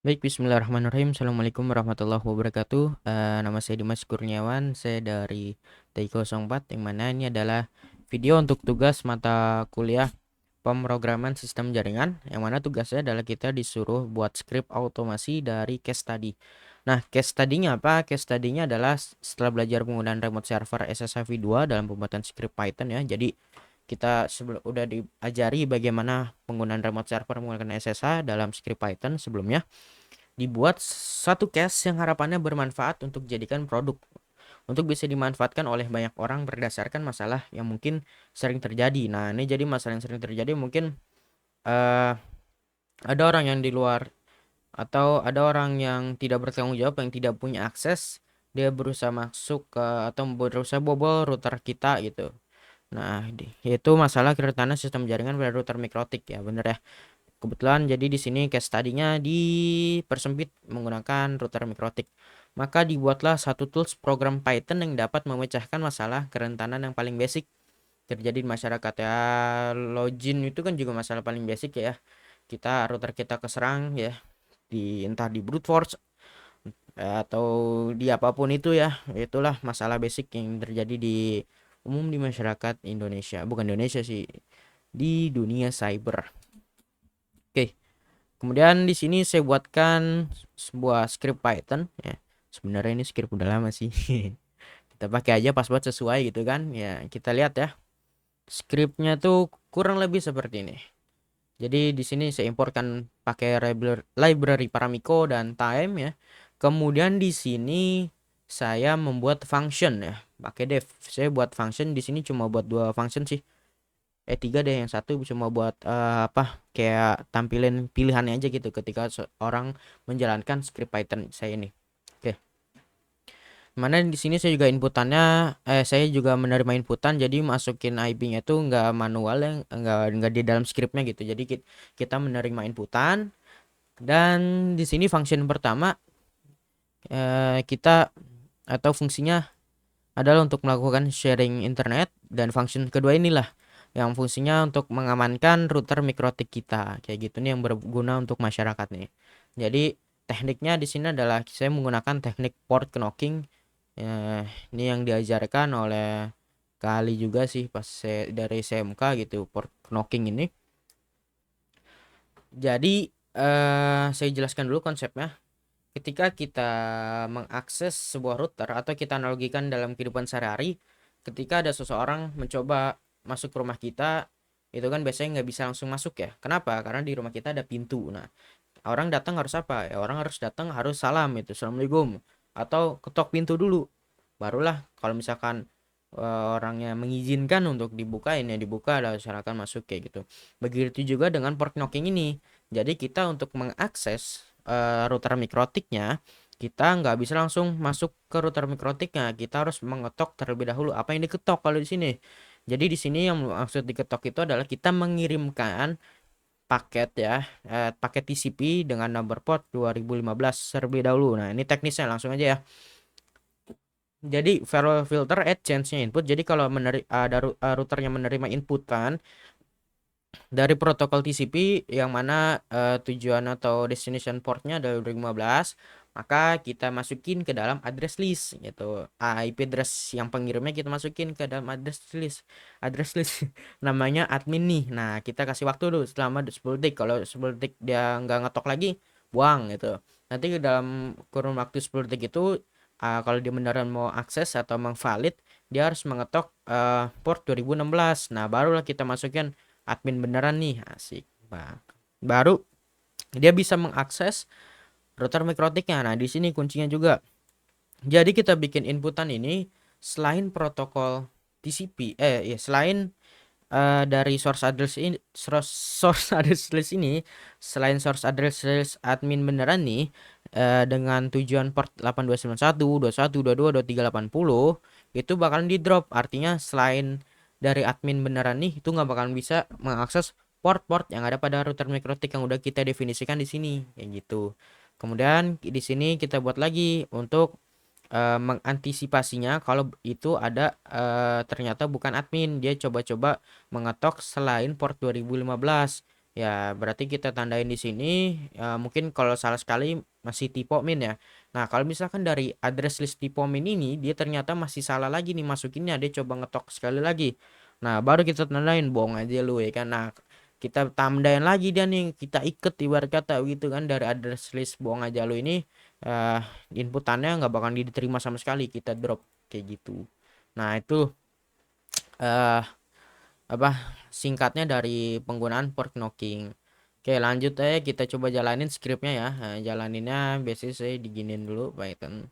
Baik, bismillahirrahmanirrahim. Assalamualaikum warahmatullahi wabarakatuh. Nama saya Dimas Kurniawan, saya dari TI 04, yang mana ini adalah video untuk tugas mata kuliah pemrograman sistem jaringan, yang mana tugasnya adalah kita disuruh buat script automasi dari case study. Nah, case study-nya apa? Case study-nya adalah setelah belajar penggunaan remote server SSH v2 dalam pembuatan script Python ya. Jadi kita udah diajari bagaimana penggunaan remote server menggunakan SSH dalam script Python sebelumnya. Dibuat satu case yang harapannya bermanfaat untuk jadikan produk, untuk bisa dimanfaatkan oleh banyak orang berdasarkan masalah yang mungkin sering terjadi. Nah, ini jadi masalah yang sering terjadi mungkin eh ada orang yang di luar atau ada orang yang tidak bertanggung jawab, yang tidak punya akses, dia berusaha masuk ke atau berusaha bobol router kita gitu. Nah, itu masalah keretanan sistem jaringan pada router mikrotik ya, bener ya. Kebetulan jadi di sini case study-nya dipersempit menggunakan router mikrotik. Maka dibuatlah satu tools program Python yang dapat memecahkan masalah kerentanan yang paling basic terjadi di masyarakat ya. Login itu kan juga masalah paling basic ya. Router kita keserang ya, entah di brute force atau di apapun itu ya. Itulah masalah basic yang terjadi di umum di masyarakat Indonesia. Bukan Indonesia sih, di dunia cyber. Oke. Kemudian di sini saya buatkan sebuah script Python ya. Sebenarnya ini script udah lama sih. Kita pakai aja pas buat sesuai gitu kan. Ya, kita lihat ya. Scriptnya tuh kurang lebih seperti ini. Jadi di sini saya importkan pakai library Paramiko dan time ya. Kemudian di sini saya membuat function ya, pakai def. Saya buat function di sini cuma buat dua function sih. Tiga deh, yang satu cuma buat kayak tampilin pilihannya aja gitu ketika orang menjalankan script Python saya ini. Oke. Mana di sini saya juga saya juga menerima inputan, jadi masukin IP-nya tuh nggak manual ya, nggak di dalam scriptnya gitu. Jadi kita menerima inputan, dan di sini function pertama kita atau fungsinya adalah untuk melakukan sharing internet, dan function kedua inilah yang fungsinya untuk mengamankan router mikrotik kita. Kayak gitu nih, yang berguna untuk masyarakat nih. Jadi tekniknya di sini adalah saya menggunakan teknik port knocking. Ini yang diajarkan oleh Kali juga sih pas saya dari SMK gitu, port knocking ini. Jadi saya jelaskan dulu konsepnya. Ketika kita mengakses sebuah router atau kita analogikan dalam kehidupan sehari-hari, ketika ada seseorang mencoba masuk ke rumah kita, itu kan biasanya nggak bisa langsung masuk ya. Kenapa? Karena di rumah kita ada pintu. Nah, orang datang harus apa? Ya, orang harus datang harus salam itu, assalamualaikum, atau ketok pintu dulu. Barulah kalau misalkan orangnya mengizinkan untuk dibukain ya dibuka, dan silakan masuk kayak gitu. Begitu juga dengan port knocking ini. Jadi kita untuk mengakses router mikrotiknya, kita nggak bisa langsung masuk ke router mikrotiknya, kita harus mengetok terlebih dahulu. Apa yang diketok kalau di sini? Jadi di sini yang maksud diketok itu adalah kita mengirimkan paket ya, paket TCP dengan number port 2015 terlebih dahulu. Nah, ini teknisnya langsung aja ya. Jadi filter at change-nya input. Jadi kalau ada routernya menerima inputan dari protokol TCP yang mana tujuan atau destination portnya adalah 2015, maka kita masukin ke dalam address list gitu. IP address yang pengirimnya kita masukin ke dalam address list namanya admin nih. Nah, kita kasih waktu dulu selama 10 detik. Kalau 10 detik dia nggak ngetok lagi, buang gitu. Nanti dalam kurun waktu 10 detik itu, kalau dia beneran mau akses atau mengvalid, dia harus mengetok port 2016. Nah, barulah kita masukin admin beneran nih, asik bang. Baru dia bisa mengakses router mikrotiknya. Nah, di sini kuncinya juga. Jadi kita bikin inputan ini selain protokol TCP, ya selain dari source address ini, source address list ini, selain source address list admin beneran nih, dengan tujuan port 8291, 21, 22, 2380 itu bakalan di drop. Artinya selain dari admin beneran nih, itu nggak bakalan bisa mengakses port-port yang ada pada router mikrotik yang udah kita definisikan di sini, kayak gitu. Kemudian di sini kita buat lagi untuk mengantisipasinya kalau itu ada ternyata bukan admin, dia coba-coba mengetok selain port 2015. Ya, berarti kita tandain di sini. Ya, mungkin kalau salah sekali masih typo min ya. Nah, kalau misalkan dari address list typo min ini dia ternyata masih salah lagi nih masukinnya, dia coba ngetok sekali lagi. Nah, baru kita tandain bohong aja lu ya kan. Nah, kita tandain lagi dia nih, kita iket ibarat kata gitu kan dari address list bohong aja lu ini eh inputannya nggak bakal diterima sama sekali, kita drop kayak gitu. Nah, itu eh apa singkatnya dari penggunaan port knocking. Oke, lanjut kita coba jalanin scriptnya ya. Nah, jalaninnya biasanya saya diginin dulu Python.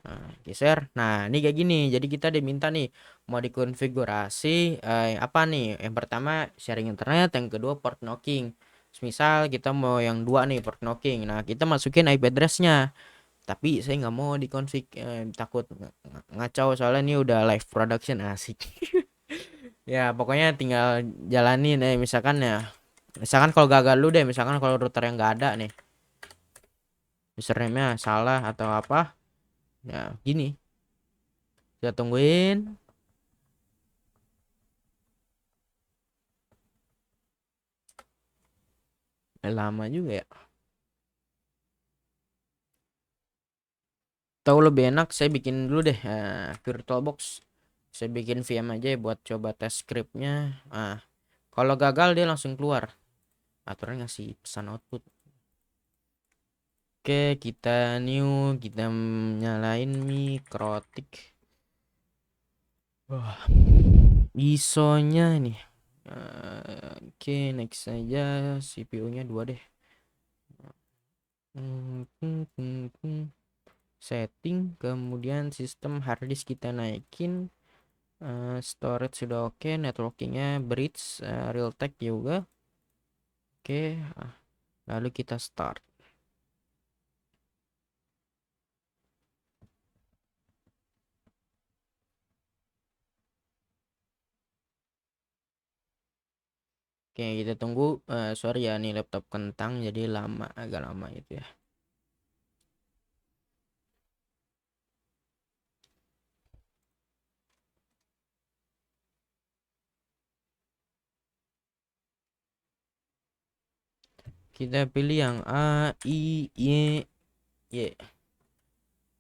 Nah, geser. Nah, ini kayak gini. Jadi kita diminta nih mau dikonfigurasi apa nih? Yang pertama sharing internet, yang kedua port knocking. Misal kita mau yang dua nih port knocking. Nah, kita masukin IP address-nya. Tapi saya nggak mau dikonfig, takut ngacau soalnya ini udah live production asik. Ya, pokoknya tinggal jalanin misalkan ya. Misalkan kalau gagal lu deh, misalkan kalau router yang nggak ada nih, username-nya salah atau apa, ya gini, kita tungguin. Lama juga ya. Tahu lebih enak saya bikin dulu deh VirtualBox. Saya bikin VM aja ya buat coba tes scriptnya. Kalau gagal dia langsung keluar. Aturan ngasih pesan output. Oke, kita new, kita nyalain Mikrotik. Wah, ISO-nya nih. Oke, next saja. CPU-nya 2 deh. Setting, kemudian sistem harddisk kita naikin. Storage sudah oke, networkingnya bridge, realtek juga. Oke, lalu kita start. Oke, kita tunggu. Sorry ya, nih laptop kentang jadi lama, agak lama gitu ya. Kita pilih yang A, I, Y, Y.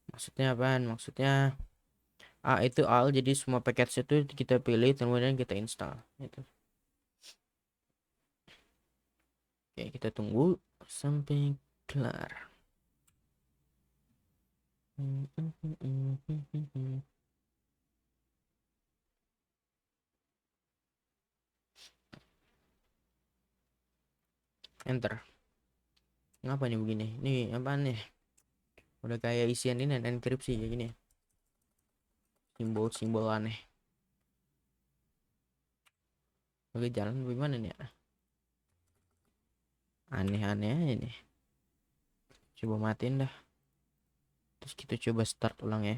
Maksudnya apaan? Maksudnya A itu all, jadi semua package itu kita pilih, kemudian kita install. Gitu. Oke, kita tunggu sampai kelar. Enter. Ngapa nih begini? Nih apaan nih? Udah kayak isian ini enkripsi kayak gini. Simbol-simbol aneh. Oke, jalan bagaimana nih ya? Aneh-aneh aja nih. Coba matiin dah. Terus kita coba start ulang ya.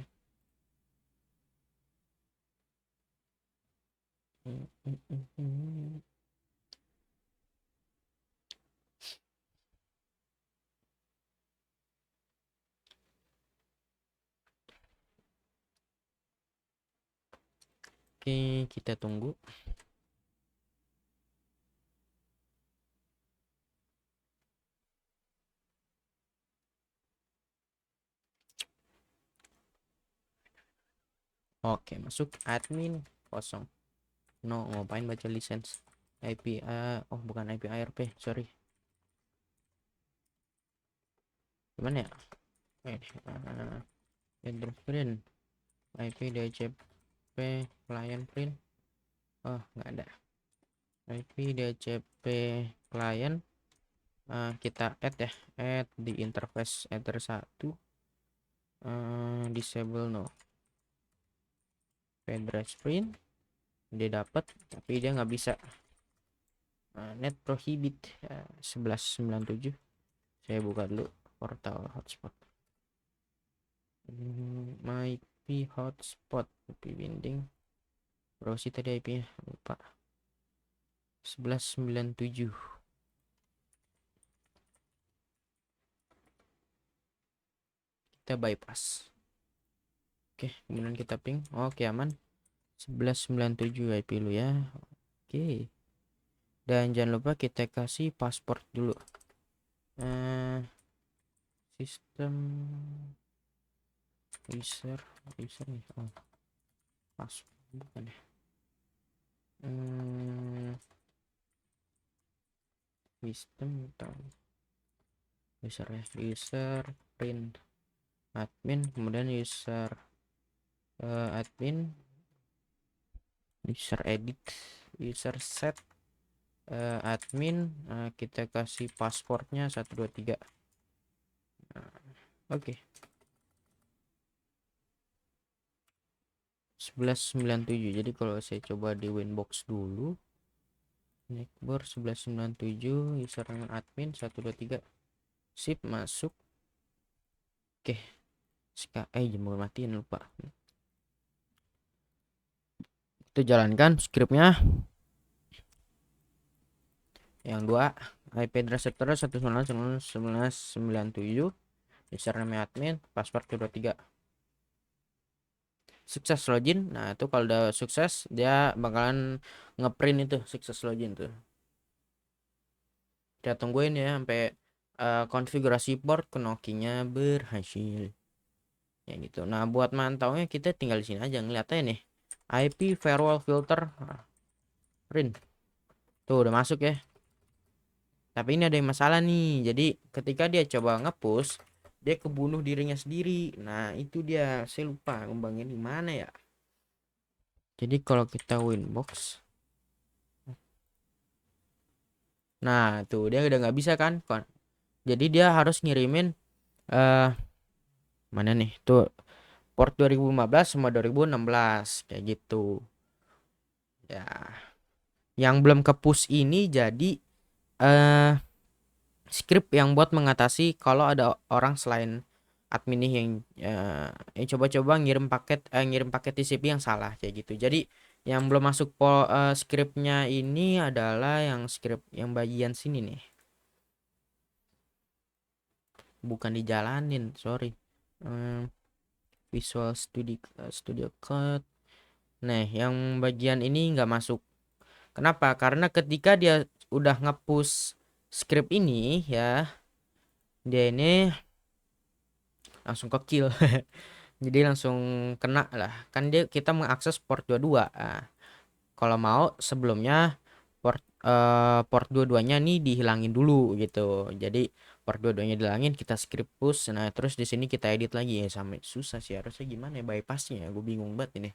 Oke, kita tunggu. Oke, masuk admin kosong. No, ngapain baca lisensi? IP, oh bukan IP ARP, sorry. Gimana ya? Address print, IP DHCP, client print. Oh, nggak ada. IP DHCP client. Kita add ya, add di interface address 1. Disable no. Address print, dia dapat, tapi dia nggak bisa. Net prohibit 1197. Saya buka dulu portal hotspot. My IP hotspot, IP binding. Browse tadi IP-nya, lupa. 1197. Kita bypass. Oke, kemudian kita ping. Oke, aman. 1197 IP lu ya. Oke. Dan jangan lupa kita kasih paspor dulu. Sistem user nih. Oh, paspor bukan ya. Sistem user ya, user print admin, kemudian user admin, user edit, user set admin, kita kasih pasportnya 123. Oke. 1197. Jadi kalau saya coba di Winbox dulu, Netboard 1197, username admin 123. Sip, masuk. Oke. Jempol matiin lupa. Kita jalankan scriptnya. Yang 2, IP address server 199.11.97, username admin, password 23. Sukses login. Nah, itu kalau udah sukses dia bakalan ngeprint itu sukses login tuh. Kita tungguin ya sampai konfigurasi port ke Nokia-nya berhasil. Ya gitu. Nah, buat mantaunya kita tinggal di sini aja ngeliat aja nih. IP firewall filter print. Tuh udah masuk ya. Tapi ini ada yang masalah nih. Jadi ketika dia coba ngepush, dia kebunuh dirinya sendiri. Nah, itu dia. Saya lupa ngembangin gimana ya. Jadi kalau kita Winbox, nah tuh dia udah nggak bisa kan. Jadi dia harus ngirimin mana nih tuh port 2015 sama 2016 kayak gitu ya. Yang belum ke push ini jadi script yang buat mengatasi kalau ada orang selain admin nih yang coba-coba ngirim paket TCP yang salah kayak gitu. Jadi yang belum masuk scriptnya ini adalah yang script yang bagian sini nih, bukan dijalanin, sorry. Visual Studio Code. Nah, yang bagian ini nggak masuk. Kenapa? Karena ketika dia udah nge-push script ini ya, dia ini langsung ke kill. Jadi langsung kena lah. Kan kita mengakses port 22. Nah, kalau mau sebelumnya port 22-nya nih dihilangin dulu gitu. Jadi port 22-nya dihilangin, kita script push. Nah, terus di sini kita edit lagi ya, sampai susah sih harusnya gimana ya bypassnya ya. Gue bingung banget ini.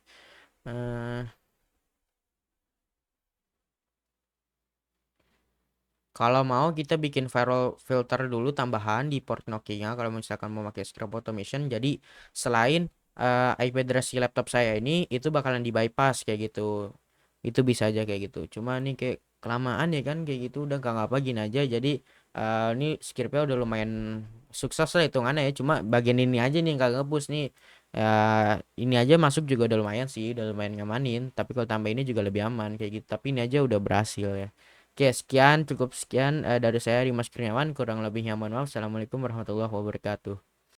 Kalau mau kita bikin firewall filter dulu tambahan di port Nokia kalau misalkan mau pakai script automation. Jadi selain IP address si laptop saya ini itu bakalan di bypass kayak gitu. Itu bisa aja kayak gitu. Cuma nih kayak kelamaan ya kan kayak gitu, udah gak ngapa gini aja. Jadi ini scriptnya udah lumayan sukses lah hitungannya ya. Cuma bagian ini aja nih gak ngepush nih. Ini aja masuk juga udah lumayan sih, udah lumayan ngamanin. Tapi kalau tambah ini juga lebih aman kayak gitu. Tapi ini aja udah berhasil ya. Oke, cukup sekian dari saya Dimas Kurniawan, kurang lebihnya mohon maaf. Assalamualaikum warahmatullahi wabarakatuh.